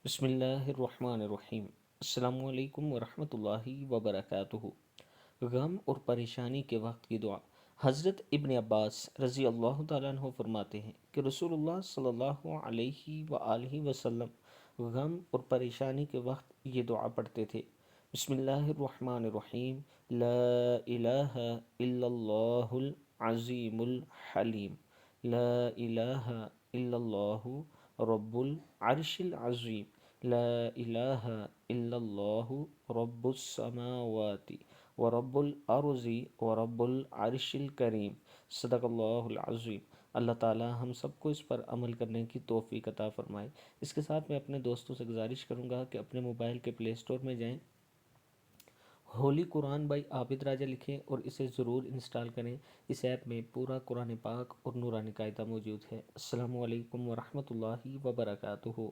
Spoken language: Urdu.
بسم اللہ الرحمن الرحیم۔ السلام علیکم ورحمۃ اللہ وبرکاتہ۔ غم اور پریشانی کے وقت کی دعا۔ حضرت ابن عباس رضی اللہ تعالیٰ عنہ فرماتے ہیں کہ رسول اللہ صلی اللہ علیہ وآلہ وسلم غم اور پریشانی کے وقت یہ دعا پڑھتے تھے: بسم اللہ الرحمن الرحیم، لا الہ الا اللہ العظیم الحلیم، لا الہ الا اللہ رب العرش العظیم، لا الہ الا اللہ رب السماوات ورب الارض ورب العرش الکریم، صدق اللہ العظیم۔ اللہ تعالی ہم سب کو اس پر عمل کرنے کی توفیق عطا فرمائے۔ اس کے ساتھ میں اپنے دوستوں سے گزارش کروں گا کہ اپنے موبائل کے پلے اسٹور میں جائیں، ہولی قرآن بائی عابد راجہ لکھیں اور اسے ضرور انسٹال کریں۔ اس ایپ میں پورا قرآن پاک اور نورانی قاعدہ موجود ہے۔ السلام علیکم ورحمۃ اللہ وبرکاتہ۔